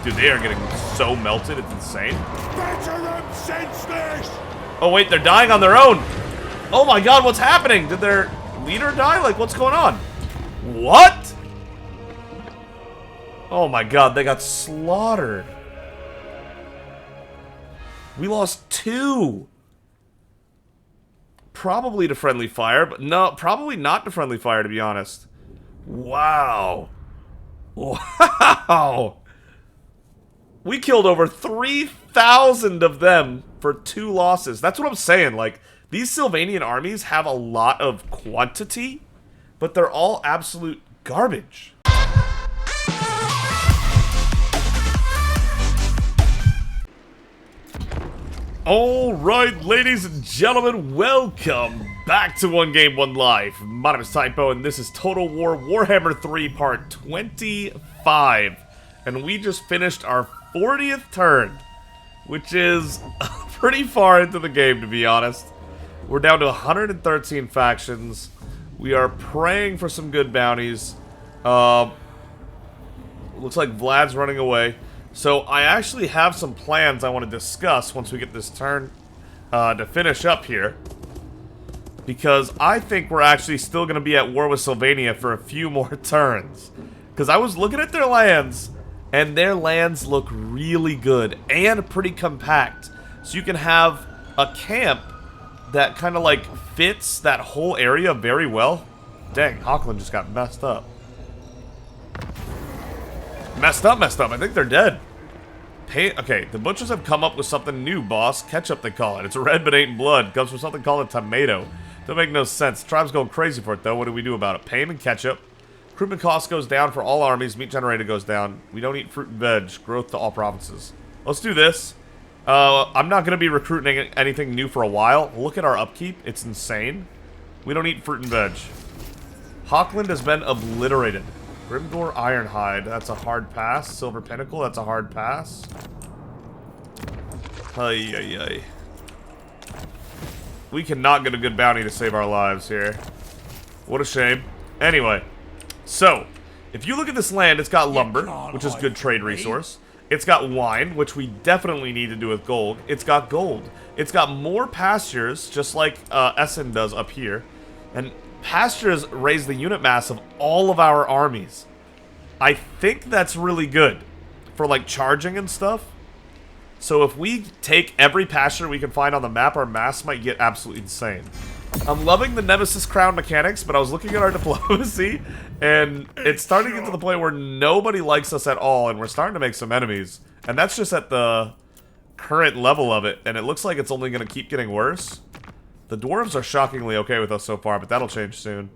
Dude, they are getting so melted, it's insane. Veteran senseless! Oh wait, they're dying on their own! Oh my god, what's happening? Did their leader die? Like, what's going on? What? Oh my god, they got slaughtered. We lost 2. Probably to friendly fire, but no, probably not to friendly fire, to be honest. Wow. Wow. We killed over 3,000 of them for 2 losses. That's what I'm saying. Like, these Sylvanian armies have a lot of quantity, but they're all absolute garbage. Alright, ladies and gentlemen, welcome back to 1Game1Life. My name is Typo, and this is Total War Warhammer 3 Part 25. And we just finished our 40th turn, which is pretty far into the game, to be honest. We're down to 113 factions. We are praying for some good bounties. Looks like Vlad's running away. So I actually have some plans I want to discuss once we get this turn to finish up here. Because I think we're actually still going to be at war with Sylvania for a few more turns. Because I was looking at their lands, and their lands look really good and pretty compact. So you can have a camp that kind of like fits that whole area very well. Dang, Hochland just got messed up. Messed up. I think they're dead. Okay, the butchers have come up with something new, boss. Ketchup, they call it. It's red but ain't blood. Comes from something called a tomato. Don't make no sense. Tribe's going crazy for it, though. What do we do about it? Pay 'em in ketchup. Recruitment cost goes down for all armies. Meat generated goes down. We don't eat fruit and veg. Growth to all provinces. Let's do this. I'm not going to be recruiting anything new for a while. Look at our upkeep. It's insane. We don't eat fruit and veg. Hochland has been obliterated. Grimgore Ironhide, that's a hard pass. Silver Pinnacle, that's a hard pass. Ay. We cannot get a good bounty to save our lives here. What a shame. Anyway, so, if you look at this land, it's got lumber, which is good trade resource. It's got wine, which we definitely need to do with gold. It's got gold. It's got more pastures, just like Essen does up here. And pastures raise the unit mass of all of our armies. I think that's really good for like charging and stuff. So if we take every pasture we can find on the map, our mass might get absolutely insane. I'm loving the Nemesis Crown mechanics, but I was looking at our diplomacy, and it's starting to get to the point where nobody likes us at all, and we're starting to make some enemies. And that's just at the current level of it, and it looks like it's only going to keep getting worse. The dwarves are shockingly okay with us so far, but that'll change soon.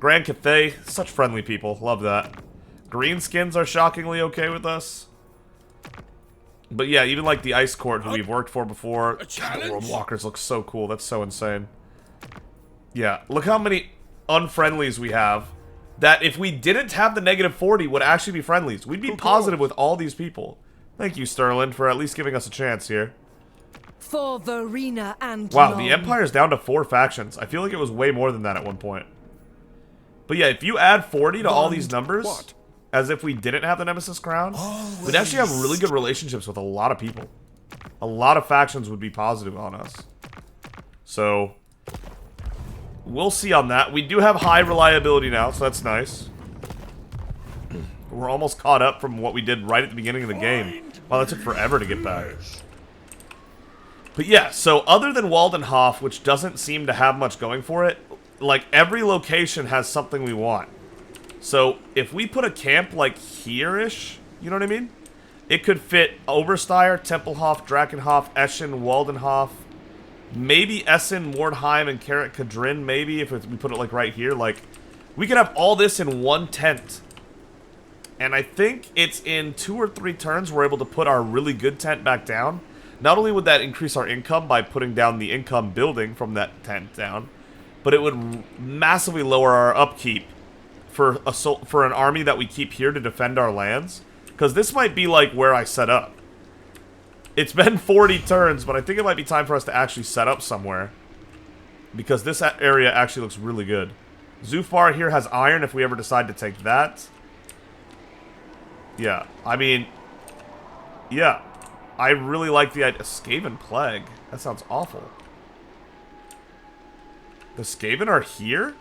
Grand Cathay, such friendly people. Love that. Greenskins are shockingly okay with us. But yeah, even like the Ice Court, who we've worked for before. The World Walkers look so cool. That's so insane. Yeah, look how many unfriendlies we have. That if we didn't have the -40 would actually be friendlies. We'd be positive with all these people. Thank you, Sterling, for at least giving us a chance here. For Verena and wow, the Empire's down to 4 factions. I feel like it was way more than that at one point. But yeah, if you add 40 to all these numbers, as if we didn't have the Nemesis Crown, we'd actually have really good relationships with a lot of people. A lot of factions would be positive on us. So, we'll see on that. We do have high reliability now, so that's nice. We're almost caught up from what we did right at the beginning of the game. Wow, that took forever to get back. But yeah, so other than Waldenhof, which doesn't seem to have much going for it, like every location has something we want. So if we put a camp like here-ish, you know what I mean? It could fit Obersteyr, Tempelhof, Drakenhof, Eschen, Waldenhof, maybe Essen, Mordheim, and Karat Kadrin, maybe if we put it like right here. Like, we could have all this in one tent. And I think it's in 2 or 3 turns we're able to put our really good tent back down. Not only would that increase our income by putting down the income building from that tent down, but it would massively lower our upkeep for an army that we keep here to defend our lands. Because this might be like where I set up. It's been 40 turns, but I think it might be time for us to actually set up somewhere. Because this area actually looks really good. Zufar here has iron if we ever decide to take that. Yeah, I mean, Yeah. I really like the idea. Skaven Plague. That sounds awful. The Skaven are here?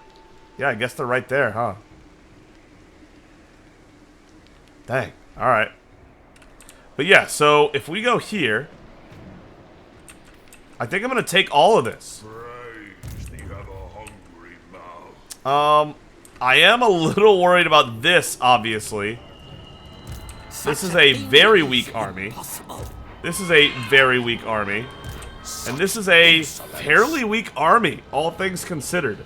Yeah, I guess they're right there, huh? Dang. Alright. But yeah, so if we go here, I think I'm going to take all of this. I am a little worried about this, obviously. This is a very weak army. This is a very weak army. And this is a fairly weak army, all things considered.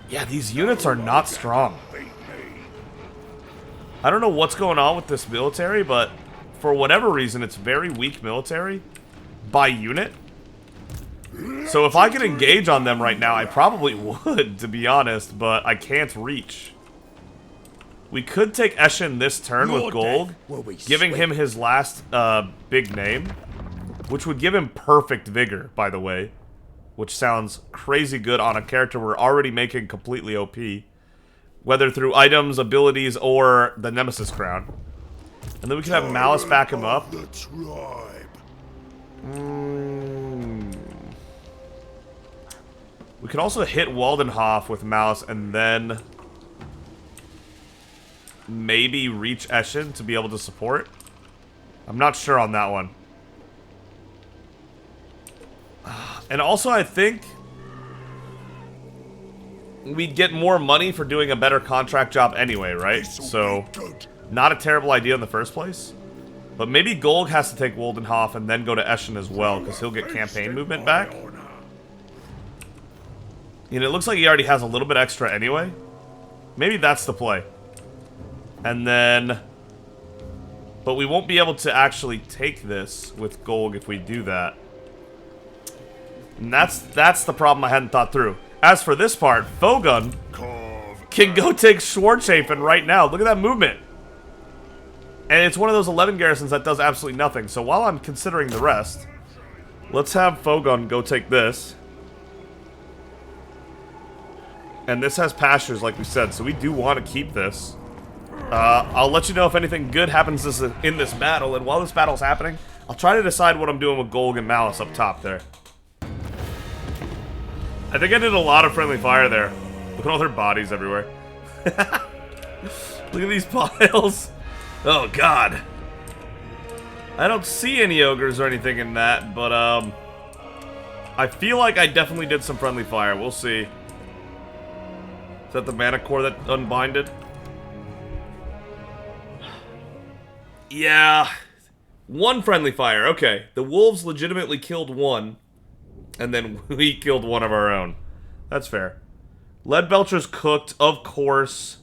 Yeah, these units are not strong. I don't know what's going on with this military, but for whatever reason, it's very weak military by unit. So if I could engage on them right now, I probably would, to be honest, but I can't reach. We could take Eshin this turn with gold, giving him his last big name, which would give him perfect vigor, by the way, which sounds crazy good on a character we're already making completely OP, whether through items, abilities, or the Nemesis Crown. And then we can have Malice back him up. We could also hit Waldenhof with Malice and then maybe reach Eshin to be able to support. I'm not sure on that one. And also I think we'd get more money for doing a better contract job anyway, right? So, not a terrible idea in the first place. But maybe Golg has to take Waldenhof and then go to Eshin as well, because he'll get campaign movement back. And it looks like he already has a little bit extra anyway. Maybe that's the play. And then... But we won't be able to actually take this with Golg if we do that. And that's the problem I hadn't thought through. As for this part, Fogun can go take Schwarzhafen right now. Look at that movement. And it's one of those 11 garrisons that does absolutely nothing. So while I'm considering the rest, let's have Fogun go take this. And this has pastures, like we said, so we do want to keep this. I'll let you know if anything good happens in this battle, and while this battle's happening, I'll try to decide what I'm doing with Golg and Malice up top there. I think I did a lot of friendly fire there. Look at all their bodies everywhere. Look at these piles. Oh, God. I don't see any ogres or anything in that, but, I feel like I definitely did some friendly fire. We'll see. Is that the mana core that unbinded? Yeah. One friendly fire. Okay. The wolves legitimately killed one. And then we killed one of our own. That's fair. Leadbelchers cooked, of course.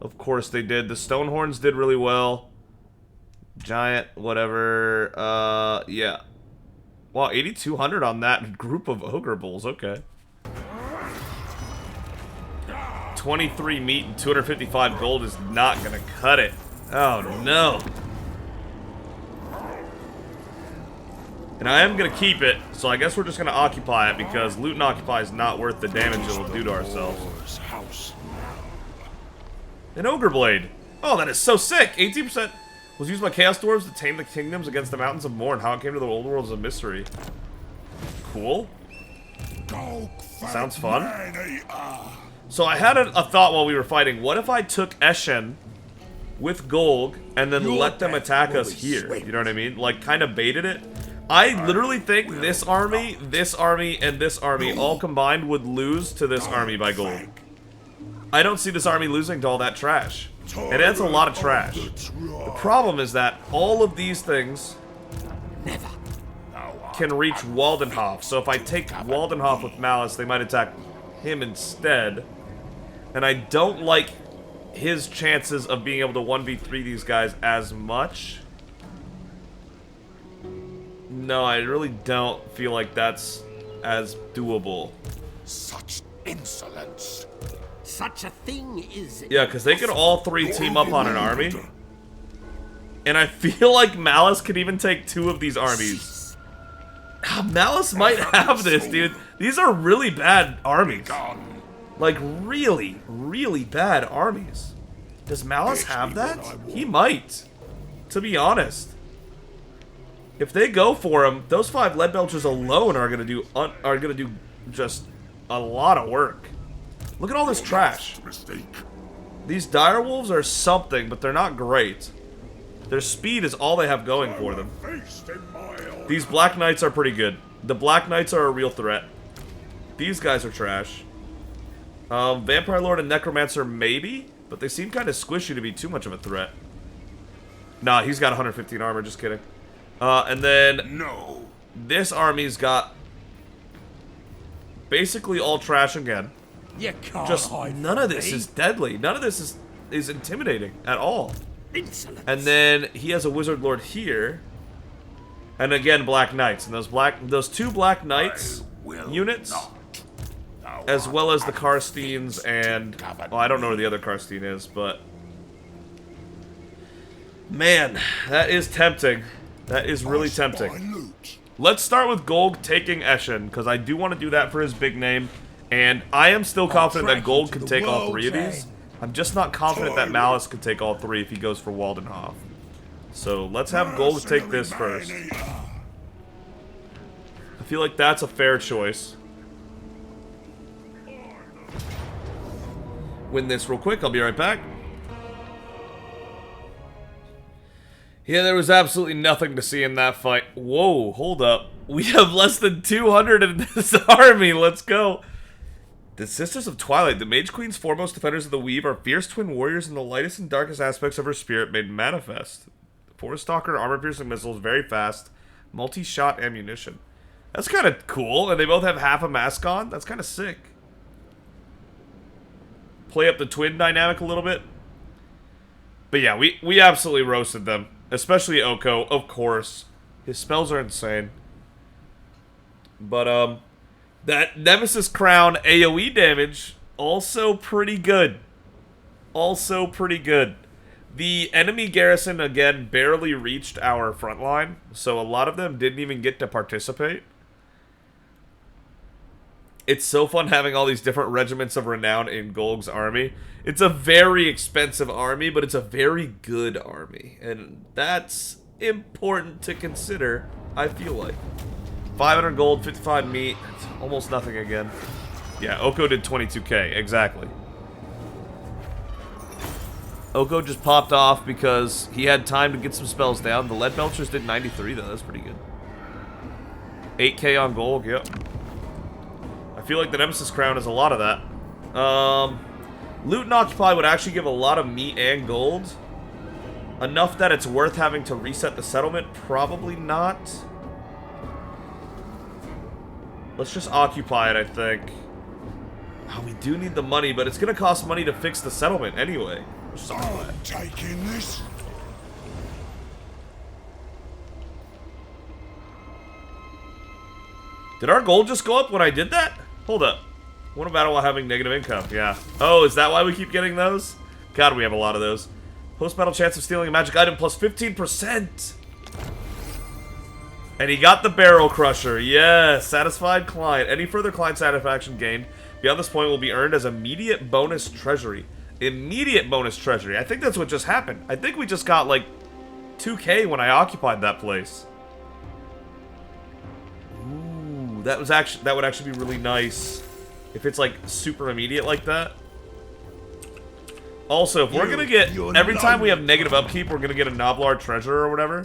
Of course they did. The Stonehorns did really well. Giant, whatever. Yeah. Wow, 8,200 on that group of Ogre Bulls. Okay. 23 meat and 255 gold is not going to cut it. Oh, no. And I am going to keep it, so I guess we're just going to occupy it, because loot and occupy is not worth the damage it will do to ourselves. An Ogre Blade. Oh, that is so sick. 18% was used by Chaos Dwarves to tame the kingdoms against the Mountains of Morn. How it came to the old world is a mystery. Cool. Sounds fun. So I had a thought while we were fighting. What if I took Eshin with Golg and then let them attack us here? You know what I mean? Like, kind of baited it. I literally think this army, and this army all combined would lose to this army by Golg. I don't see this army losing to all that trash. And that's a lot of trash. The problem is that all of these things can reach Waldenhof. So if I take Waldenhof with Malice, they might attack him instead. And I don't like his chances of being able to 1v3 these guys as much. No, I really don't feel like that's as doable. Such insolence. Such a thing is... Yeah, because they could all three team up on an army. And I feel like Malice could even take two of these armies. Malice might have this, dude. These are really bad armies. Like, really, really bad armies. Does Malice have that? He might. To be honest. If they go for him, those 5 lead belchers alone are gonna do just a lot of work. Look at all this trash. These dire wolves are something, but they're not great. Their speed is all they have going for them. These black knights are pretty good. The black knights are a real threat. These guys are trash. Vampire Lord and Necromancer maybe, but they seem kind of squishy to be too much of a threat. Nah, he's got 115 armor, just kidding. And then this army's got basically all trash again. You can't Just hide none of from this me. is deadly. None of this is intimidating at all. Insolence. And then he has a Wizard Lord here. And again, Black Knights. And those 2 Black Knights units, as well as the Karsteins and... well, I don't know where the other Karstein is, but... man, that is tempting. That is really tempting. Let's start with Golg taking Eshin, because I do want to do that for his big name. And I am still confident that Golg can take all 3 of these. I'm just not confident that Malice could take all 3 if he goes for Waldenhof. So let's have Golg take this first. I feel like that's a fair choice. Win this real quick, I'll be right back. Yeah, there was absolutely nothing to see in that fight. Whoa, hold up. We have less than 200 in this army, let's go. The Sisters of Twilight, the Mage Queen's foremost defenders of the Weave, are fierce twin warriors in the lightest and darkest aspects of her spirit made manifest. Forest Stalker, armor-piercing missiles, very fast, multi-shot ammunition. That's kind of cool, and they both have half a mask on. That's kind of sick. Play up the twin dynamic a little bit. But yeah, we absolutely roasted them. Especially Oko, of course. His spells are insane. But, that Nemesis Crown AoE damage, also pretty good. Also pretty good. The enemy garrison, again, barely reached our front line, so a lot of them didn't even get to participate. It's so fun having all these different regiments of renown in Golg's army. It's a very expensive army, but it's a very good army, and that's important to consider, I feel like. 500 gold, 55 meat, it's almost nothing again. Yeah, Oko did 22k, exactly. Oko just popped off because he had time to get some spells down. The Lead Belchers did 93 though, that's pretty good. 8k on gold, yep. I feel like the Nemesis Crown is a lot of that. Loot and Occupy would actually give a lot of meat and gold. Enough that it's worth having to reset the settlement? Probably not. Let's just occupy it, I think. Oh, we do need the money, but it's gonna cost money to fix the settlement anyway. Taking this. Did our gold just go up when I did that? Hold up. Won a battle while having negative income. Yeah. Oh, is that why we keep getting those? God, we have a lot of those. Post-battle chance of stealing a magic item plus 15%. And he got the Barrel Crusher. Yes, satisfied client. Any further client satisfaction gained beyond this point will be earned as immediate bonus treasury. Immediate bonus treasury. I think that's what just happened. I think we just got like 2k when I occupied that place. Ooh, that would actually be really nice if it's like super immediate like that. Also, if we're gonna get every time we have negative upkeep, we're gonna get a Noblar treasure or whatever.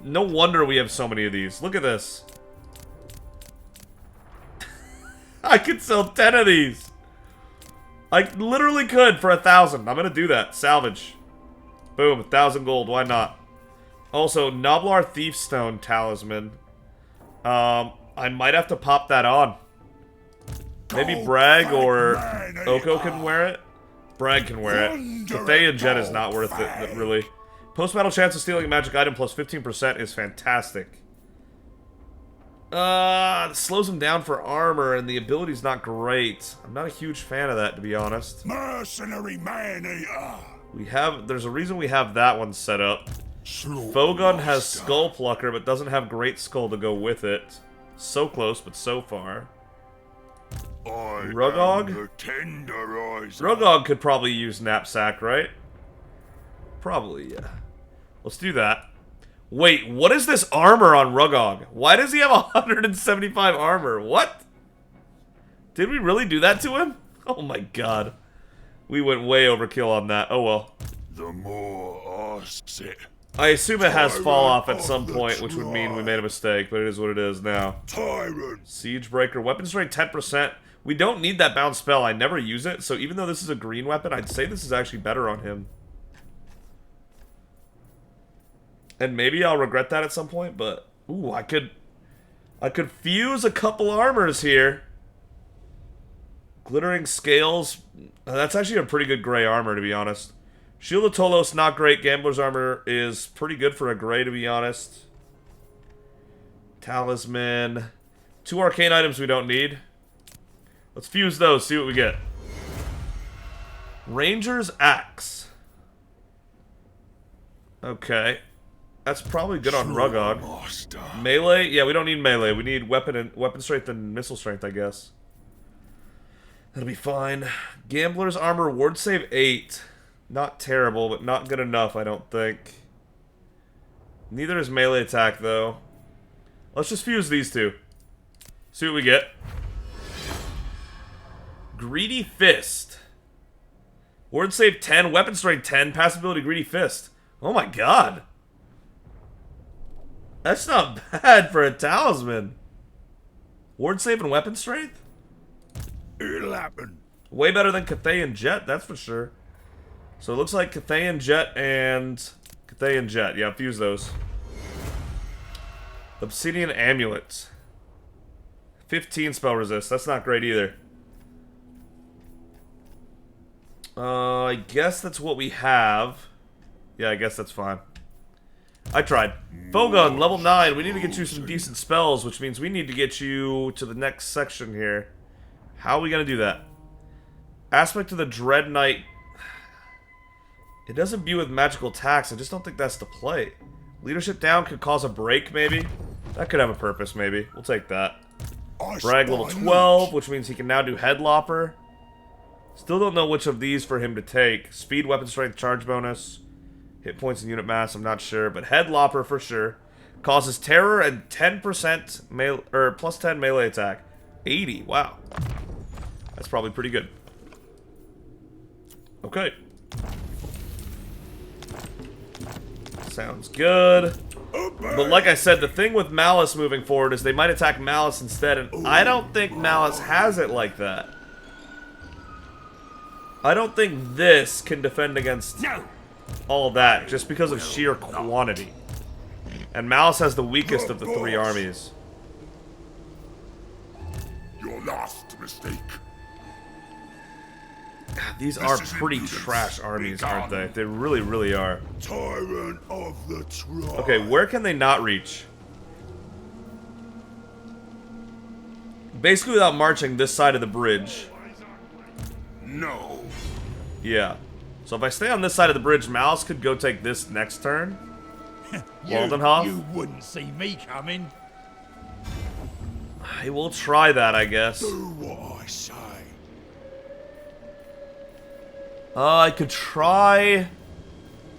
No wonder we have so many of these. Look at this. I could sell 10 of these. I literally could for 1,000. I'm gonna do that. Salvage. Boom, 1,000 gold. Why not? Also, Noblar Thief Stone Talisman. I might have to pop that on. Maybe Bragg or Oko can wear it. Bragg can wear it. Cathay and Jet is not worth it, really. Post-battle chance of stealing a magic item plus 15% is fantastic. Slows him down for armor, and the ability's not great. I'm not a huge fan of that, to be honest. Mercenary man-eater. There's a reason we have that one set up. Fogun has Skull Plucker, but doesn't have Great Skull to go with it. So close, but so far. Rugog? Rugog could probably use Knapsack, right? Probably, yeah. Let's do that. Wait, what is this armor on Rugog? Why does he have 175 armor? What? Did we really do that to him? Oh my god. We went way overkill on that. Oh well. The more asks it. I assume it has fall off at some point, which would mean we made a mistake, but it is what it is now. Tyrant. Siege Breaker. Weapon strength 10%. We don't need that bound spell. I never use it, so even though this is a green weapon, I'd say this is actually better on him. And maybe I'll regret that at some point, but ooh, I could fuse a couple armors here. Glittering Scales. That's actually a pretty good gray armor, to be honest. Shield of Tolos, not great. Gambler's Armor is pretty good for a gray, to be honest. Talisman. 2 arcane items we don't need. Let's fuse those, see what we get. Ranger's Axe. Okay. That's probably good on Rugog. Melee? Yeah, we don't need melee. We need weapon strength and missile strength, I guess. That'll be fine. Gambler's Armor, ward save 8. Not terrible, but not good enough, I don't think. Neither is melee attack, though. Let's just fuse these two. See what we get. Greedy Fist. Ward save 10, weapon strength 10, passive ability Greedy Fist. Oh my god. That's not bad for a talisman. Ward save and weapon strength? It'll happen. Way better than Cathayan Jet, that's for sure. So it looks like Cathayan Jet and Cathayan Jet. Yeah, fuse those. Obsidian Amulet. 15 spell resist. That's not great either. I guess that's what we have. Yeah, I guess that's fine. I tried. Fogun, level 9. We need to get you some decent spells, which means we need to get you to the next section here. How are we going to do that? Aspect of the Dread Knight. It does imbue with magical attacks. I just don't think that's the play. Leadership down could cause a break, maybe. That could have a purpose, maybe. We'll take that. Brag level 12, which means he can now do Headlopper. Still don't know which of these for him to take. Speed, weapon strength, charge bonus. Hit points and unit mass, I'm not sure. But Headlopper for sure. Causes terror and 10% melee, or plus 10 melee attack. 80, wow. That's probably pretty good. Okay. Sounds good. But like I said, the thing with Malice moving forward is they might attack Malice instead, and I don't think Malice has it like that. I don't think this can defend against all that, just because of sheer quantity. And Malice has the weakest of the 3 armies. Your last mistake. These are pretty trash armies, aren't they? They really, really are. Tyrant of the tribe. Okay, where can they not reach? Basically without marching this side of the bridge. No. Yeah. So if I stay on this side of the bridge, Malice could go take this next turn. Waldenhof. You wouldn't see me coming. I will try that, I guess. Do what I say. I could try.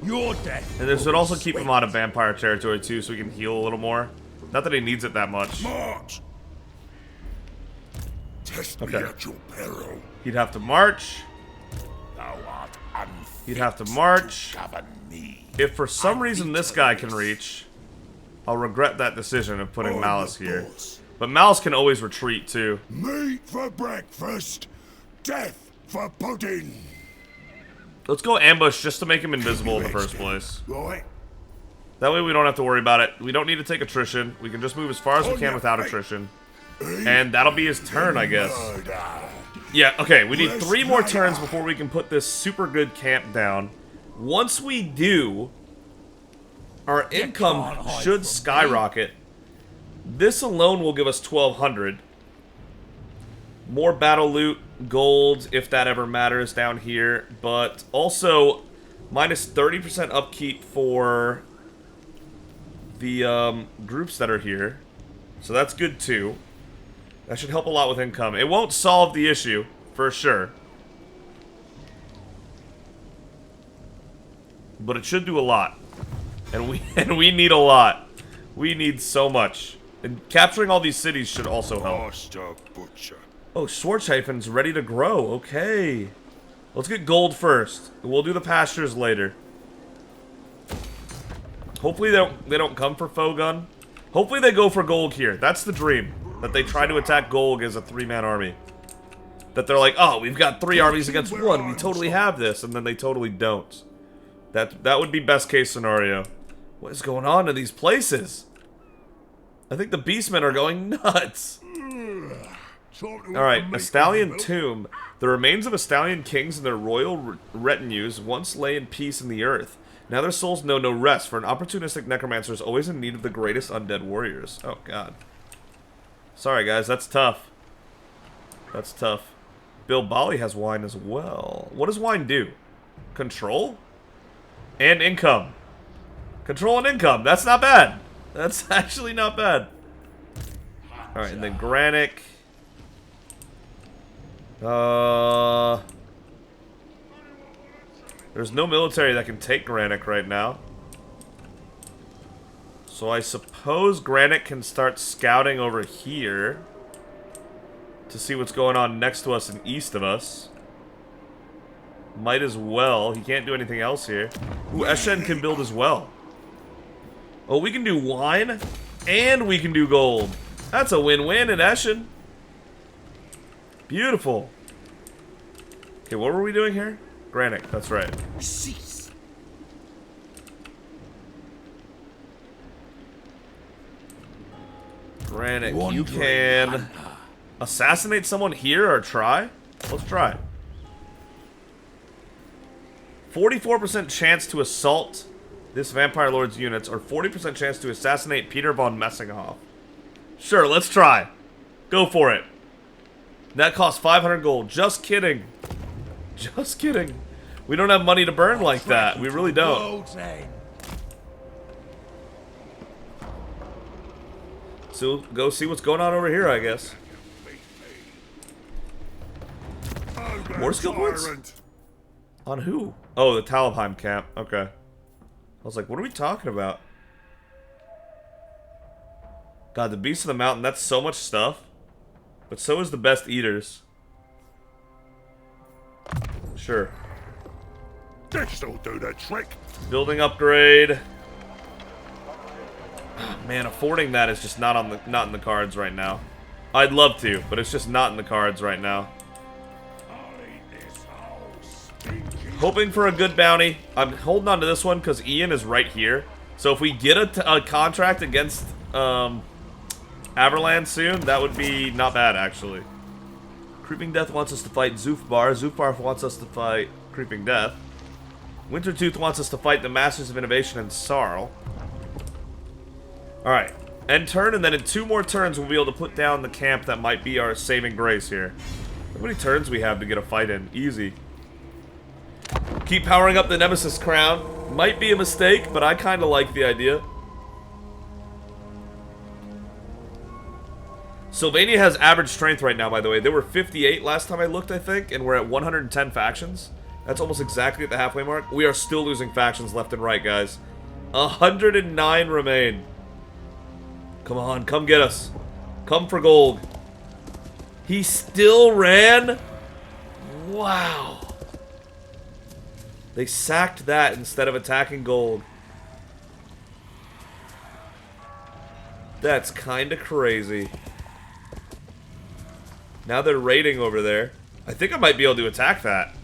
Your death. And this would also keep him out of vampire territory too, so he can heal a little more. Not that he needs it that much. March. Test me at your peril. He'd have to march. Thou art unfit. He'd have to march. To govern me. If for some reason this guy can reach, I'll regret that decision of putting Malice here. But Malice can always retreat too. Meat for breakfast. Death for pudding. Let's go ambush just to make him invisible in the first place. Right. That way we don't have to worry about it. We don't need to take attrition. We can just move as far as we can without attrition. And that'll be his turn, I guess. Yeah, okay, we need 3 more turns before we can put this super good camp down. Once we do, our income should skyrocket. This alone will give us 1,200. More battle loot, gold, if that ever matters down here. But also, minus 30% upkeep for the groups that are here. So that's good too. That should help a lot with income. It won't solve the issue, for sure. But it should do a lot. And we need a lot. We need so much. And capturing all these cities should also help. Master Butcher. Oh, Schwarzheifen's ready to grow. Okay. Let's get gold first. We'll do the pastures later. Hopefully they don't come for Fogun. Hopefully they go for Golg here. That's the dream. That they try to attack Golg as a 3-man army. That they're like, oh, we've got 3 armies against 1. We totally have this. And then they totally don't. That would be best case scenario. What is going on in these places? I think the beastmen are going nuts. Alright, a Stallion tomb. The remains of Stallion kings and their royal retinues once lay in peace in the earth. Now their souls know no rest, for an opportunistic necromancer is always in need of the greatest undead warriors. Oh, God. Sorry, guys, that's tough. That's tough. Bill Bali has wine as well. What does wine do? Control? And income. Control and income. That's not bad. That's actually not bad. Alright, and then Granic. There's no military that can take Granic right now. So I suppose Granic can start scouting over here to see what's going on next to us and east of us. Might as well. He can't do anything else here. Ooh, Eshen can build as well. Oh, we can do wine and we can do gold. That's a win-win in Eshen. Beautiful. Okay, what were we doing here? Granic, that's right. Cease. Granic, you can assassinate someone here or try? Let's try. 44% chance to assault this Vampire Lord's units, or 40% chance to assassinate Peter von Messinghoff. Sure, let's try. Go for it. That costs 500 gold. Just kidding. Just kidding. We don't have money to burn like that. We really don't. So go see what's going on over here, I guess. More skill points? On who? Oh, the Talabheim camp. Okay. I was like, what are we talking about? God, the Beast of the Mountain, that's so much stuff. But so is the Best Eaters. Sure. This'll do the trick. Building upgrade. Man, affording that is just not in the cards right now. I'd love to, but it's just not in the cards right now. Hoping for a good bounty. I'm holding on to this one because Ian is right here. So if we get a contract against Averland soon, that would be not bad, actually. Creeping Death wants us to fight Zufbar. Zufbar wants us to fight Creeping Death. Wintertooth wants us to fight the Masters of Innovation and Sarl. Alright. End turn, and then in 2 more turns, we'll be able to put down the camp that might be our saving grace here. How many turns we have to get a fight in? Easy. Keep powering up the Nemesis Crown. Might be a mistake, but I kind of like the idea. Sylvania has average strength right now, by the way. There were 58 last time I looked, I think, and we're at 110 factions. That's almost exactly at the halfway mark. We are still losing factions left and right, guys. 109 remain. Come on, come get us. Come for gold. He still ran? Wow. They sacked that instead of attacking gold. That's kind of crazy. Now they're raiding over there. I think I might be able to attack that.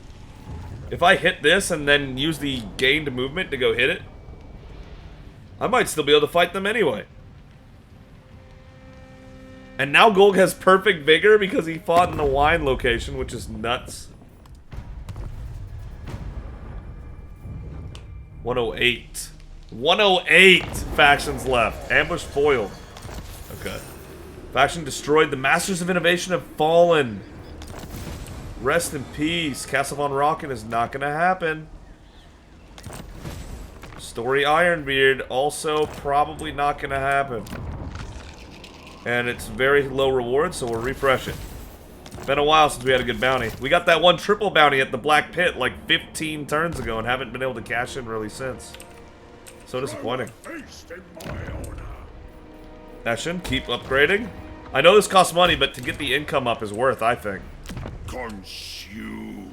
If I hit this and then use the gained movement to go hit it, I might still be able to fight them anyway. And now Golg has perfect vigor because he fought in the wine location, which is nuts. 108. 108 factions left. Ambush foiled. Okay. Faction destroyed. The Masters of Innovation have fallen. Rest in peace. Castle von Rocken is not going to happen. Story Ironbeard also probably not going to happen. And it's very low reward, so we'll refresh it. Been a while since we had a good bounty. We got that one triple bounty at the Black Pit like 15 turns ago and haven't been able to cash in really since. So disappointing. Feast in my honor. Action, keep upgrading. I know this costs money, but to get the income up is worth, I think. Consume.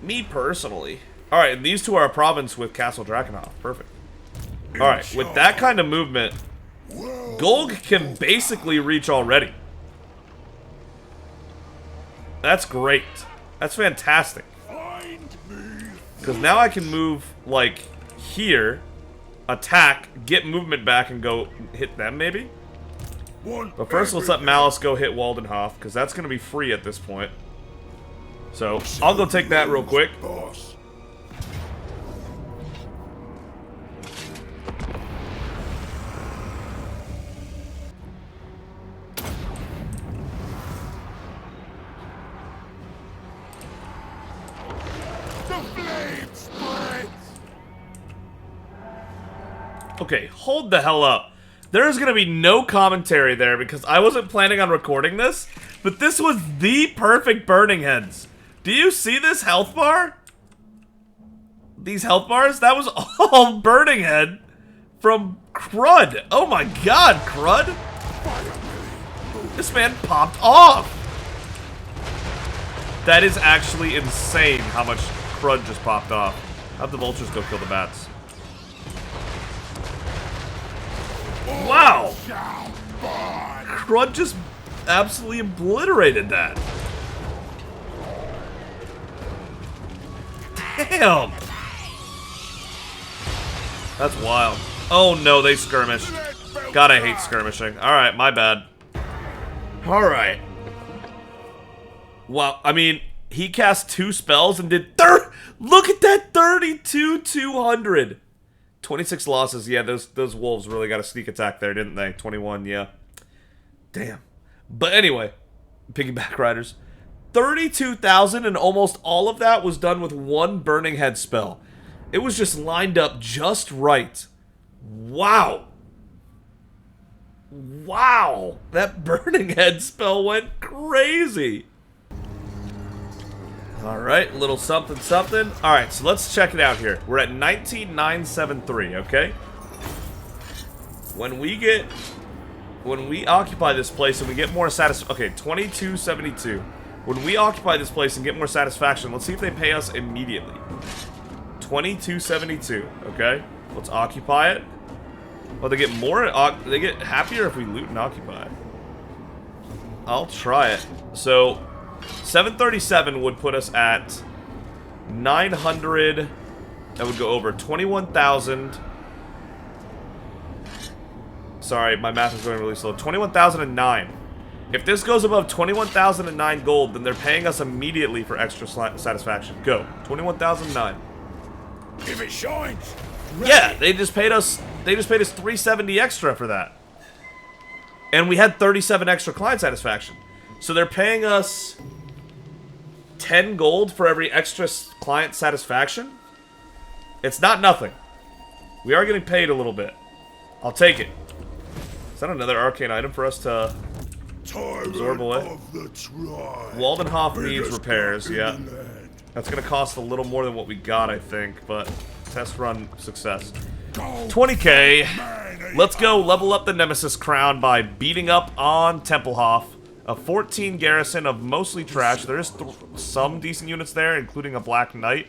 Me personally. Alright, and these two are a province with Castle Drakenhof. Perfect. Alright, with that kind of movement, Golg can basically reach already. That's great. That's fantastic. Find me. Because now I can move, like, here, attack, get movement back, and go hit them, maybe? But first, let's let Malice go hit Waldenhof, because that's going to be free at this point. So, I'll go take that real quick. Boss. The flame spreads. Okay, hold the hell up. There's going to be no commentary there, because I wasn't planning on recording this, but this was the perfect burning heads. Do you see this health bar? These health bars? That was all burning head from Crud. Oh my god, Crud. This man popped off. That is actually insane how much Crud just popped off. Have the vultures go kill the bats. Wow. Crud just absolutely obliterated that. Damn! That's wild. Oh no, they skirmished. God, I hate skirmishing. Alright, my bad. Alright. Wow, I mean, he cast 2 spells and did look at that 32,200. 26 losses. Yeah, those wolves really got a sneak attack there, didn't they? 21, yeah. Damn. But anyway, piggyback riders. 32,000, and almost all of that was done with 1 burning head spell. It was just lined up just right. Wow. Wow. That burning head spell went crazy. Alright, little something something. Alright, so let's check it out here. We're at 19,973, okay? When we occupy this place and we get more okay, 2272. When we occupy this place and get more satisfaction, let's see if they pay us immediately. 2272, okay? Let's occupy it. Oh, they get more, they get happier if we loot and occupy. I'll try it. So, 737 would put us at 900. That would go over 21,000. Sorry, my math is going really slow. 21,009. If this goes above 21,009 gold, then they're paying us immediately for extra satisfaction. Go. 21,009. If it shines. Yeah, they just paid us 370 extra for that. And we had 37 extra client satisfaction. So they're paying us 10 gold for every extra client satisfaction. It's not nothing. We are getting paid a little bit. I'll take it. Is that another arcane item for us to absorb away? Waldenhof needs repairs, yeah. That's gonna cost a little more than what we got, I think, but test run success. 20k. Let's go level up the Nemesis Crown by beating up on Templehof. A 14 garrison of mostly trash. There is some decent units there, including a Black Knight,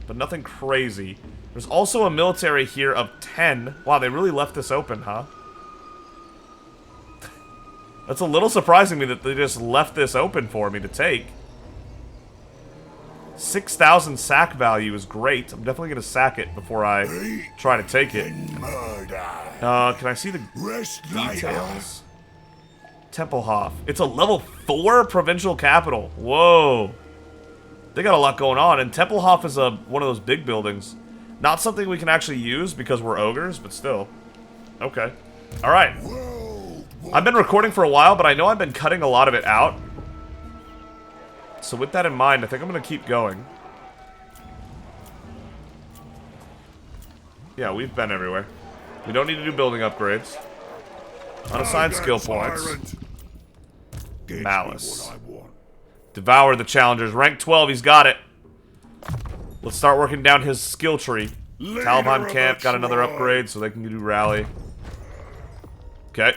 but nothing crazy. There's also a military here of 10. Wow, they really left this open, huh? That's a little surprising me that they just left this open for me to take. 6,000 sack value is great. I'm definitely going to sack it before I try to take it. Can I see the details? Templehof. It's a level 4 provincial capital. Whoa. They got a lot going on, and Templehof is one of those big buildings. Not something we can actually use because we're ogres, but still. Okay. Alright. I've been recording for a while, but I know I've been cutting a lot of it out. So with that in mind, I think I'm going to keep going. Yeah, we've been everywhere. We don't need to do building upgrades. Unassigned skill points. Malice. Devour the challengers. Rank 12, he's got it. Let's start working down his skill tree. Talabheim camp got another upgrade, so they can do rally. Okay.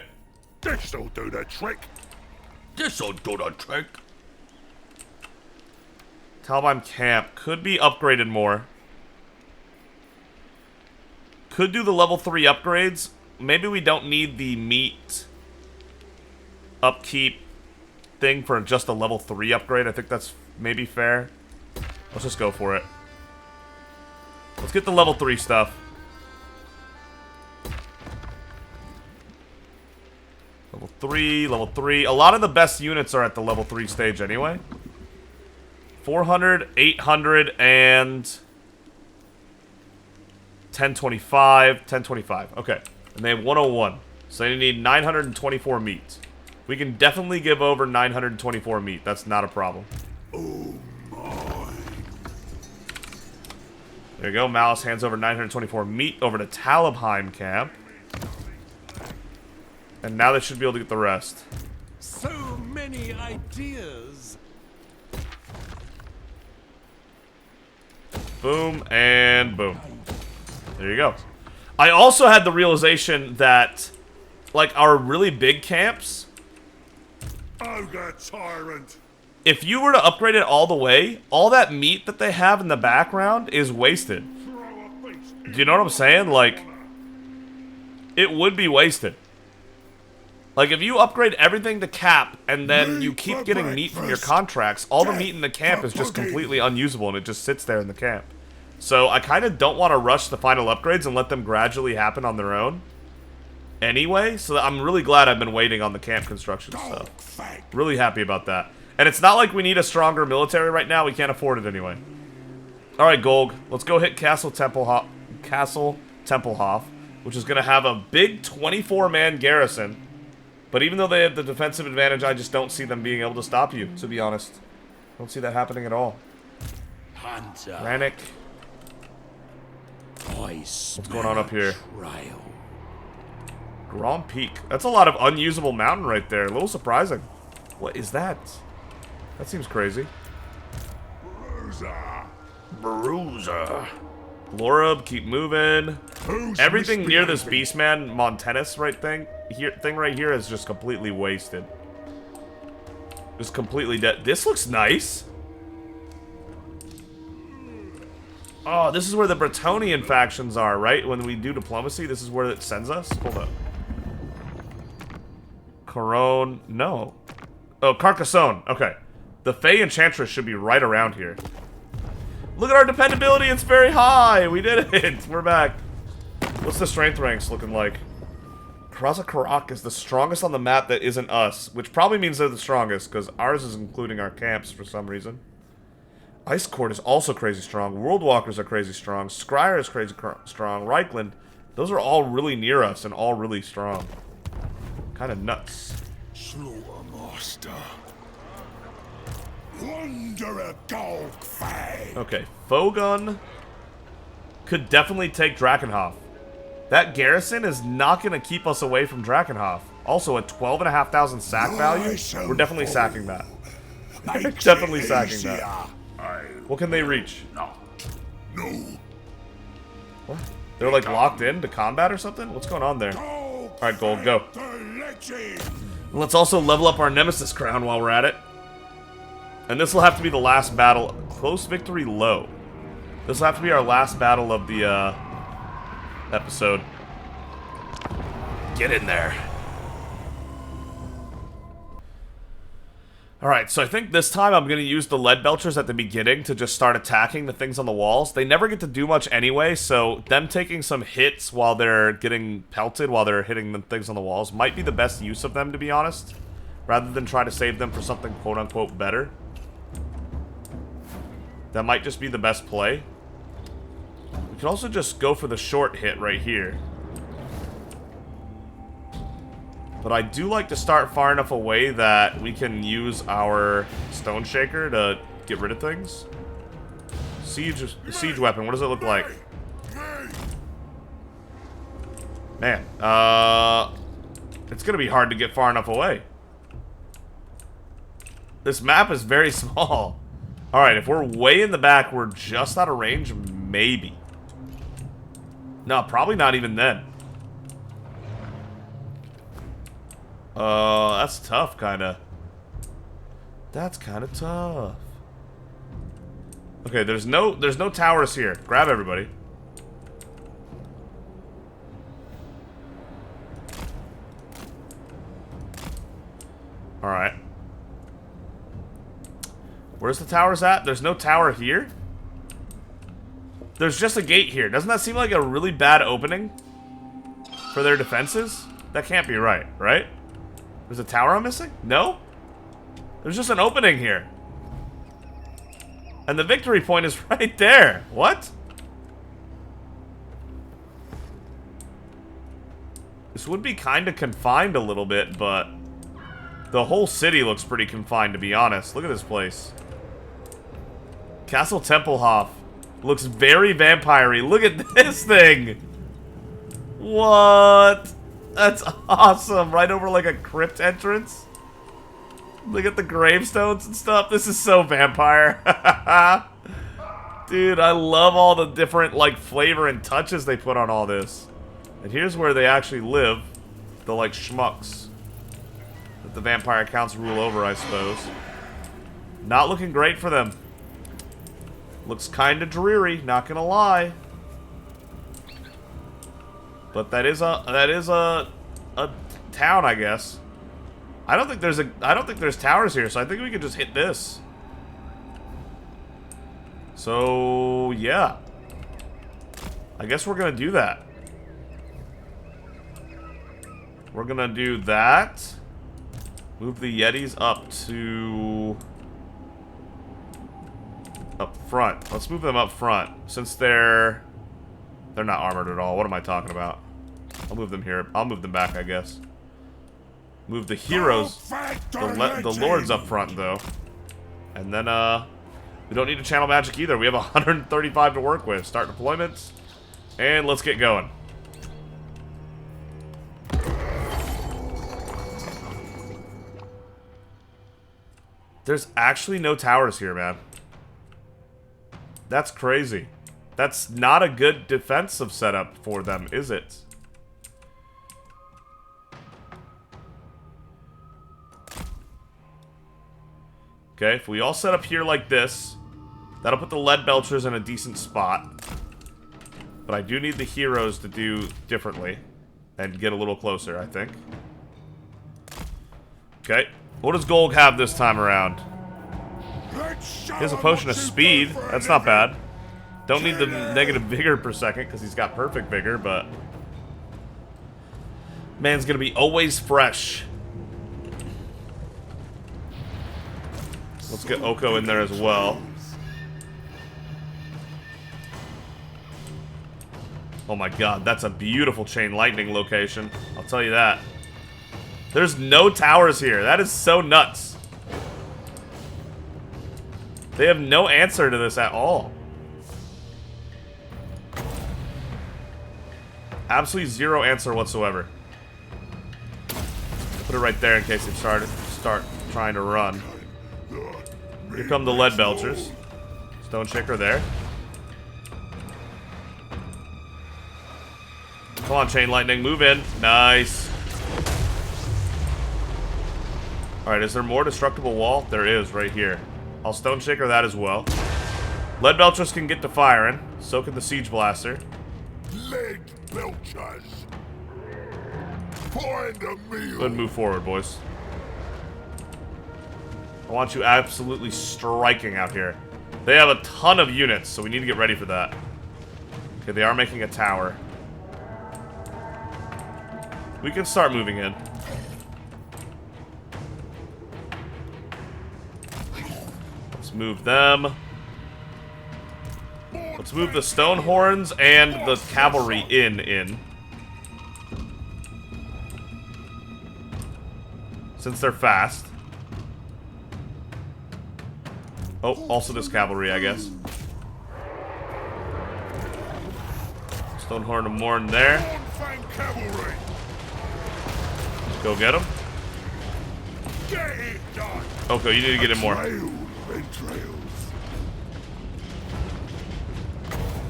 This'll do the trick. This'll do the trick. Talabheim camp could be upgraded more. Could do the level 3 upgrades. Maybe we don't need the meat upkeep thing for just a level 3 upgrade. I think that's maybe fair. Let's just go for it. Let's get the level 3 stuff. Level 3, level 3. A lot of the best units are at the level 3 stage anyway. 400, 800, and 1025. 1025. Okay. And they have 101. So they need 924 meat. We can definitely give over 924 meat. That's not a problem. Oh my. There you go. Malice hands over 924 meat over to Talabheim camp. And now they should be able to get the rest. So many ideas. Boom and boom. There you go. I also had the realization that, like, our really big camps, Ogre tyrant. if you were to upgrade it all the way, all that meat that they have in the background is wasted. Do you know what I'm saying? Like, it would be wasted. Like, if you upgrade everything to cap, and then you keep getting meat from your contracts, all the meat in the camp is just completely unusable, and it just sits there in the camp. So, I kind of don't want to rush the final upgrades and let them gradually happen on their own. Anyway, so I'm really glad I've been waiting on the camp construction stuff. Really happy about that. And it's not like we need a stronger military right now, we can't afford it anyway. Alright, Golg, let's go hit Castle Tempelhof, which is going to have a big 24-man garrison. But even though they have the defensive advantage, I just don't see them being able to stop you, to be honest. I don't see that happening at all. Hunter. Rannick. What's going on up here? Trail. Grand Peak. That's a lot of unusable mountain right there. A little surprising. What is that? That seems crazy. Bruiser. Lorub, keep moving. Everything near this Beastman Montanus thing right here is just completely wasted. Just completely dead. This looks nice. Oh, this is where the Bretonnian factions are, right? When we do diplomacy, this is where it sends us? Hold up. Corone. No. Oh, Carcassonne. Okay. The Fey Enchantress should be right around here. Look at our dependability. It's very high. We did it. We're back. What's the strength ranks looking like? Karazakarak is the strongest on the map that isn't us, which probably means they're the strongest, because ours is including our camps for some reason. Ice Court is also crazy strong. Worldwalkers are crazy strong. Scryer is crazy strong. Reichland. Those are all really near us and all really strong. Kind of nuts. Slaughtermaster. Wanderer Golgfang. Okay, Fogun could definitely take Drakenhof. That garrison is not going to keep us away from Drakenhof. Also, at 12,500 sack value, we're definitely sacking that. Definitely sacking that. What can they reach? No. What? They're like locked in to combat or something? What's going on there? Alright, Gold, go. Let's also level up our Nemesis crown while we're at it. And this will have to be the last battle. Close victory low. This will have to be our last battle of the episode. Get in there. Alright, so I think this time I'm going to use the lead belchers at the beginning to just start attacking the things on the walls. They never get to do much anyway, so them taking some hits while they're getting pelted, while they're hitting the things on the walls, might be the best use of them, to be honest. Rather than try to save them for something quote-unquote better. That might just be the best play. We could also just go for the short hit right here. But I do like to start far enough away that we can use our Stone Shaker to get rid of things. Siege weapon, what does it look like? Man, it's gonna be hard to get far enough away. This map is very small. Alright, if we're way in the back, we're just out of range, maybe. No, probably not even then. That's tough, kinda. That's kinda tough. Okay, there's no towers here. Grab everybody. Alright. Where's the towers at? There's no tower here? There's just a gate here. Doesn't that seem like a really bad opening for their defenses? That can't be right, right? There's a tower I'm missing? No? There's just an opening here. And the victory point is right there. What? This would be kind of confined a little bit, but the whole city looks pretty confined, to be honest. Look at this place. Castle Tempelhof looks very vampire-y. Look at this thing. What? That's awesome. Right over like a crypt entrance. Look at the gravestones and stuff. This is so vampire. Dude, I love all the different like flavor and touches they put on all this. And here's where they actually live. The like schmucks that the vampire counts rule over, I suppose. Not looking great for them. Looks kind of dreary, not gonna lie. But that is a town, I guess. I don't think there's towers here, so I think we could just hit this. So yeah, I guess we're gonna do that. We're gonna do that. Move the Yetis up to up front. Let's move them up front since they're not armored at all. What am I talking about? I'll move them here. I'll move them back, I guess. Move the heroes, the lords up front, though. And then, we don't need to channel magic either. We have 135 to work with. Start deployments. And let's get going. There's actually no towers here, man. That's crazy. That's not a good defensive setup for them, is it? Okay, if we all set up here like this, that'll put the lead belchers in a decent spot. But I do need the heroes to do differently and get a little closer, I think. Okay, what does Golg have this time around? He has a potion of speed. That's not bad. Don't need the negative vigor per second because he's got perfect vigor, but man's gonna be always fresh. Let's get Oko in there as well. Oh my god, that's a beautiful chain lightning location. I'll tell you that. There's no towers here. That is so nuts. They have no answer to this at all. Absolutely zero answer whatsoever. Put it right there in case they start trying to run. Here come the lead belchers. Stone shaker there. Come on, chain lightning, move in. Nice. Alright, is there more destructible wall? There is, right here. I'll stone shaker that as well. Lead belchers can get to firing. So can the siege blaster. Lead belchers. Find a meal. Go ahead and move forward, boys. I want you absolutely striking out here. They have a ton of units, so we need to get ready for that. Okay, they are making a tower. We can start moving in. Let's move them. Let's move the stone horns and the cavalry in. Since they're fast. Oh, also this cavalry, I guess. Stonehorn and Morn there. Go get him. Okay, you need to get him more.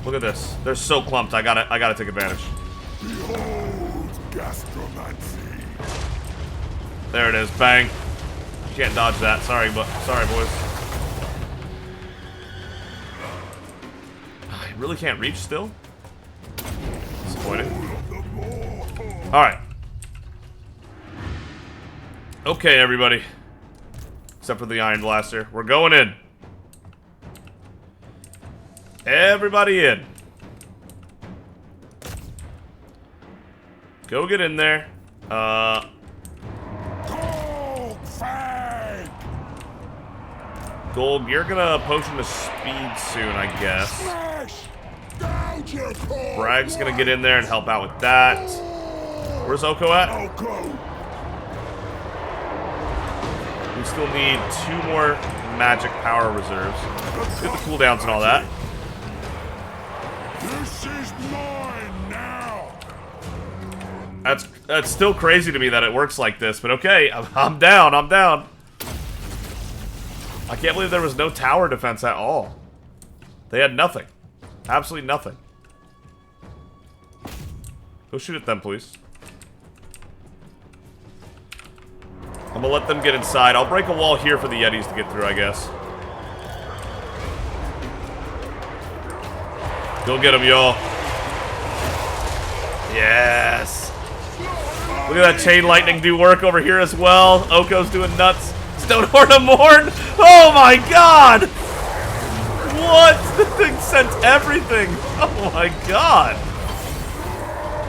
Look at this. They're so clumped. I gotta take advantage. Behold gastromancy. There it is. Bang. Can't dodge that. Sorry, boys. I really can't reach still. Disappointing. All right. Okay, everybody. Except for the Iron Blaster. We're going in. Everybody in. Go get in there. Cold fag. Gold, you're gonna potion to speed soon, I guess. Smash. Gouge your core. Brag's gonna get in there and help out with that. Where's Oko at? Oko. We still need 2 more magic power reserves. Get the cooldowns and all that. This is mine now. That's still crazy to me that it works like this, but okay, I'm down. I can't believe there was no tower defense at all. They had nothing. Absolutely nothing. Go shoot at them, please. I'm gonna let them get inside. I'll break a wall here for the Yetis to get through, I guess. Go get them, y'all. Yes. Look at that chain lightning do work over here as well. Oko's doing nuts. Stonehorn of Morn. Oh my god. What? The thing sent everything. Oh my god.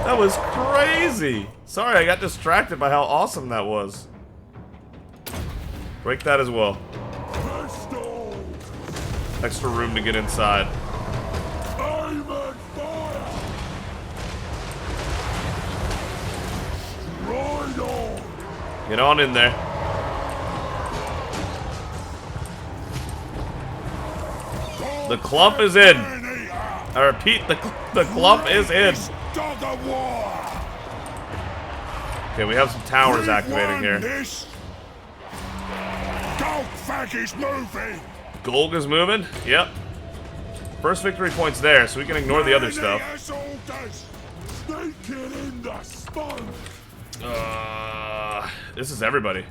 That was crazy. Sorry, I got distracted by how awesome that was. Break that as well. Extra room to get inside. I'm on fire. Right on. Get on in there. The clump is in. I repeat, the clump is in. Dog of war. Okay, we have some towers activating here. This. Dog fag is moving. Golg is moving. Yep. First victory point's there, so we can ignore the other stuff. This is everybody.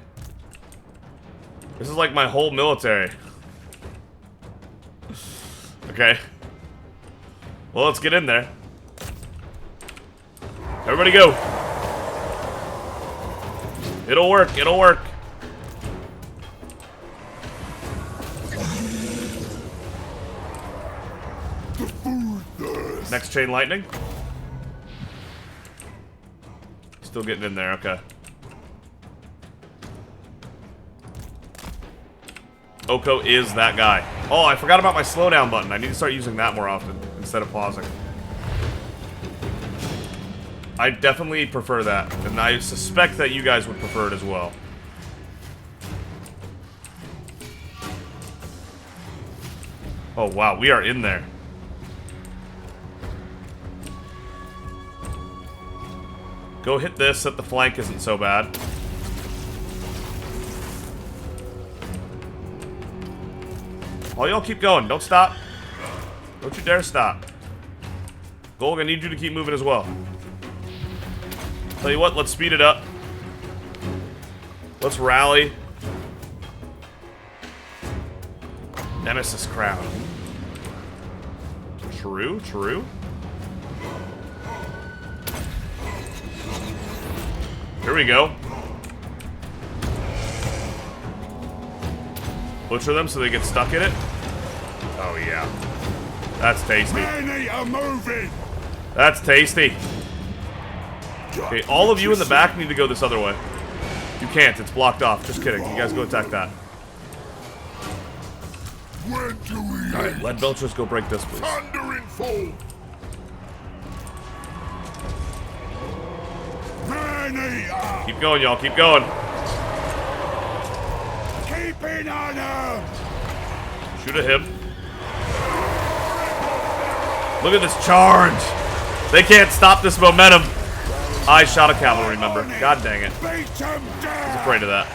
This is like my whole military. Okay. Well, let's get in there. Everybody go. It'll work, it'll work. Next chain lightning. Still getting in there, okay. Oko is that guy. Oh, I forgot about my slowdown button. I need to start using that more often instead of pausing. I definitely prefer that, and I suspect that you guys would prefer it as well. Oh wow, we are in there. Go hit this, that the flank isn't so bad. Oh, y'all keep going. Don't stop. Don't you dare stop. Golg, I need you to keep moving as well. Tell you what, let's speed it up. Let's rally. Nemesis crown. True, true. Here we go. Butcher them so they get stuck in it. Oh yeah. That's tasty. That's tasty. Okay, all of you in the back need to go this other way. You can't, it's blocked off. Just kidding. You guys go attack that. Alright, let Belchers go break this, please. Keep going, y'all. Keep going. Keeping on him. Shoot at him. Look at this charge. They can't stop this momentum. I shot a cavalry member. God dang it. I was afraid of that.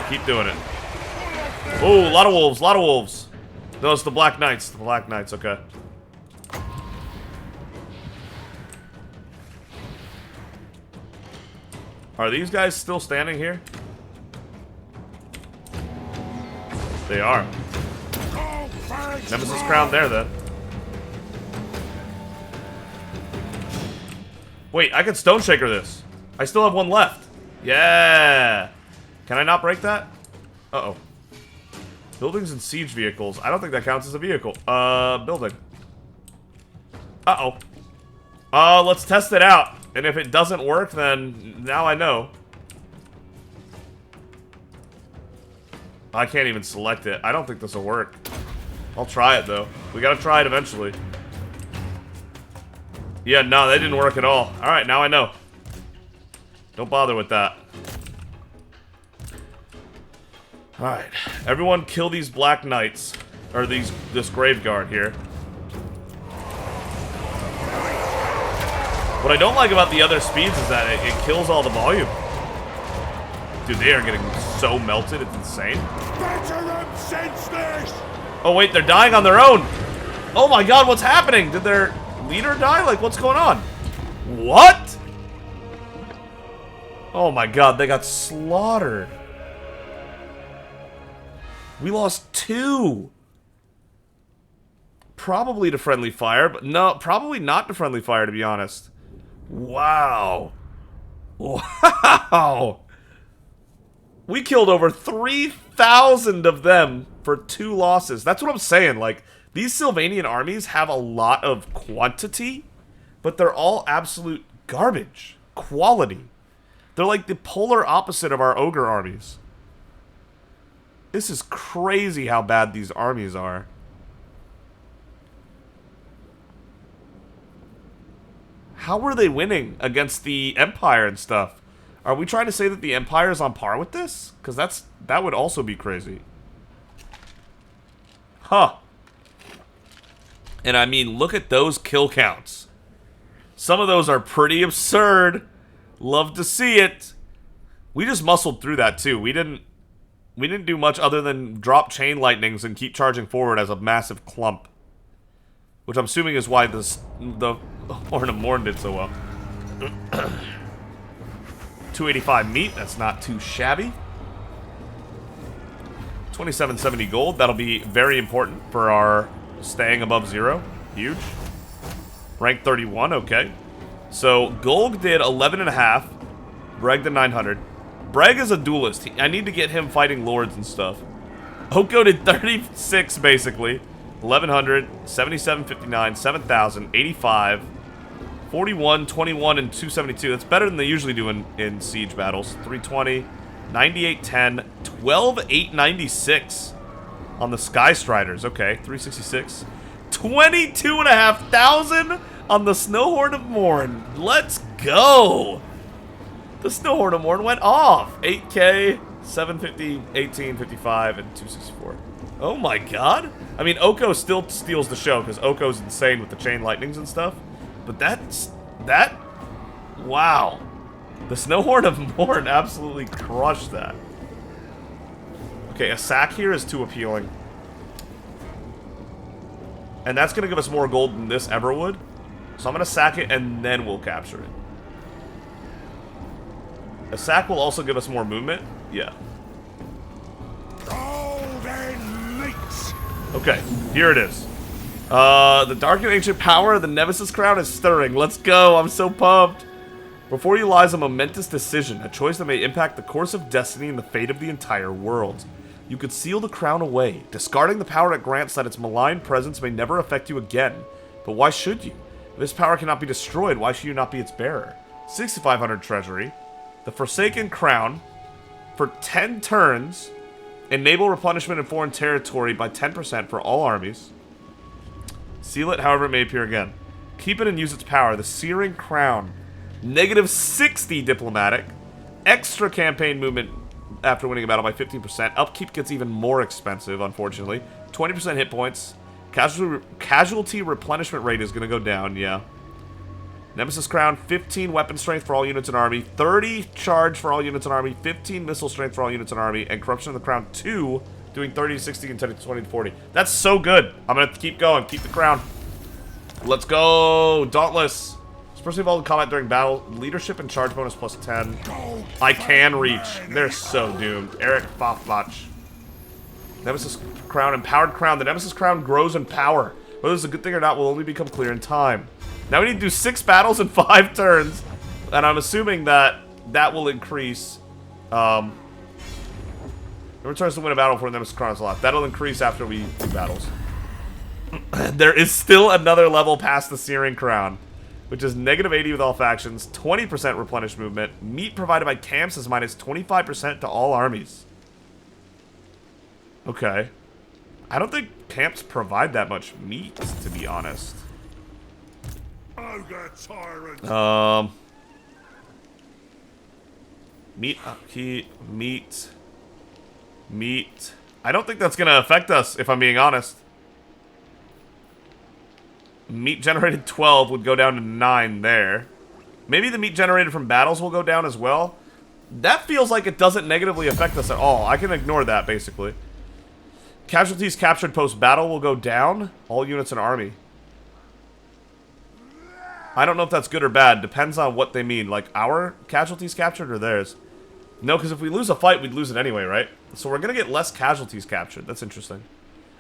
Keep doing it. Oh, a lot of wolves. A lot of wolves. No, it's the Black Knights. The Black Knights. Okay. Are these guys still standing here? They are. Nemesis Crown there, then. Wait, I can Stone Shaker this. I still have one left. Yeah. Can I not break that? Uh-oh. Buildings and siege vehicles. I don't think that counts as a vehicle. Building. Uh-oh. Let's test it out. And if it doesn't work, then now I know. I can't even select it. I don't think this will work. I'll try it, though. We gotta try it eventually. Yeah, no, that didn't work at all. Alright, now I know. Don't bother with that. Alright. Everyone kill these Black Knights. Or this Graveguard here. What I don't like about the other speeds is that it kills all the volume. Dude, they are getting so melted, it's insane. Oh wait, they're dying on their own. Oh my god, what's happening? Did their leader die? Like, what's going on? What? Oh my god, they got slaughtered. We lost 2. Probably to friendly fire, but no, probably not to friendly fire, to be honest. Wow. Wow. We killed over 3,000 of them for 2 losses. That's what I'm saying. Like, these Sylvanian armies have a lot of quantity, but they're all absolute garbage. Quality. They're like the polar opposite of our ogre armies. This is crazy how bad these armies are. How were they winning against the Empire and stuff? Are we trying to say that the Empire is on par with this? Because that would also be crazy. Huh. And I mean, look at those kill counts. Some of those are pretty absurd. Love to see it. We just muscled through that too. We didn't do much other than drop chain lightnings and keep charging forward as a massive clump. Which I'm assuming is why the Horn of Morn did so well. 285 meat, that's not too shabby. 2770 gold, that'll be very important for our staying above 0. Huge. Rank 31, okay. So, Golg did 11.5. Breg did 900. Breg is a duelist. I need to get him fighting lords and stuff. Oko did 36, basically. 1100, 7759, 7000, 85, 41, 21, and 272. That's better than they usually do in siege battles. 320, 9810, 12896 on the Sky Striders. Okay, 366. 22,500 on the Snowhorn of Morn. Let's go! The Snowhorn of Morn went off. 8k, 750, 1855, and 264. Oh my god. I mean, Oko still steals the show because Oko's insane with the chain lightnings and stuff. But wow. The Snowhorn of Morn absolutely crushed that. Okay, a sack here is too appealing. And that's going to give us more gold than this ever would. So I'm going to sack it and then we'll capture it. A sack will also give us more movement. Yeah. Okay, here it is. The dark and ancient power of the Nemesis Crown is stirring. Let's go, I'm so pumped. Before you lies a momentous decision, a choice that may impact the course of destiny and the fate of the entire world. You could seal the crown away, discarding the power it grants that its malign presence may never affect you again. But why should you? If this power cannot be destroyed, why should you not be its bearer? 6,500 treasury. The Forsaken Crown. For 10 turns, enable replenishment in foreign territory by 10% for all armies. Seal it however it may appear again. Keep it and use its power. The Searing Crown. Negative 60 diplomatic. Extra campaign movement after winning a battle by 15%. Upkeep gets even more expensive, unfortunately. 20% hit points. Casualty replenishment rate is going to go down, yeah. Nemesis Crown, 15 weapon strength for all units in army, 30 charge for all units in army, 15 missile strength for all units in army, and Corruption of the Crown 2, doing 30 to 60 and 10 to 20 to 40. That's so good. I'm going to keep going. Keep the crown. Let's go. Dauntless. First of all, combat during battle, leadership and charge bonus plus 10. I can reach. They're so doomed. Eric Fafbach. Nemesis Crown, Empowered Crown. The Nemesis Crown grows in power. Whether it's a good thing or not will only become clear in time. Now we need to do 6 battles in 5 turns. And I'm assuming that that will increase. It returns to win a battle for the Nemesis Crown is a lot. That'll increase after we do battles. There is still another level past the Searing Crown, which is -80 with all factions, 20% replenished movement. Meat provided by camps is minus 25% to all armies. Okay. I don't think camps provide that much meat, to be honest. Ogre tyrant. Meat, upkeep, meat. I don't think that's going to affect us, if I'm being honest. Meat generated 12 would go down to 9 there. Maybe the meat generated from battles will go down as well. That feels like it doesn't negatively affect us at all. I can ignore that, basically. Casualties captured post-battle will go down. All units in army. I don't know if that's good or bad. Depends on what they mean. Like, our casualties captured or theirs? No, because if we lose a fight, we'd lose it anyway, right? So we're going to get less casualties captured. That's interesting.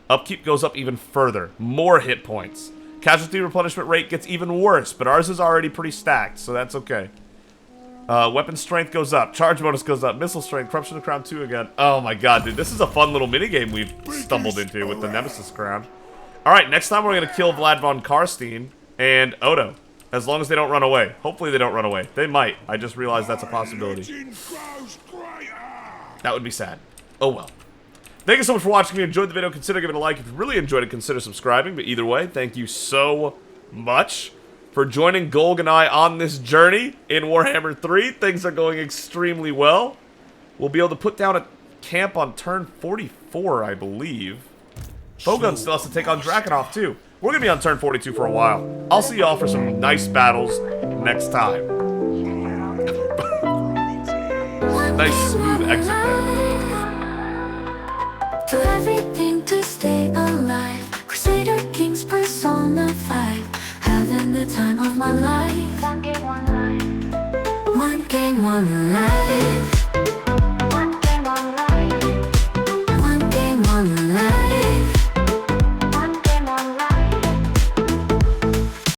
Upkeep goes up even further. More hit points. Casualty replenishment rate gets even worse, but ours is already pretty stacked, so that's okay. Weapon strength goes up. Charge bonus goes up. Missile strength. Corruption of the Crown 2 again. Oh my god, dude. This is a fun little minigame we've stumbled into with the Nemesis Crown. Alright, next time we're going to kill Vlad von Karstein and Odo. As long as they don't run away. Hopefully they don't run away. They might. I just realized that's a possibility. That would be sad. Oh well. Thank you so much for watching. If you enjoyed the video, consider giving it a like. If you really enjoyed it, consider subscribing. But either way, thank you so much for joining Golg and I on this journey in Warhammer 3. Things are going extremely well. We'll be able to put down a camp on turn 44, I believe. Bogun still has to take on Drakenhof, too. We're going to be on turn 42 for a while. I'll see y'all for some nice battles next time. Nice, smooth exit there. Do everything to stay alive. Crusader Kings personified. Having the time of my life. 1 game, 1 life.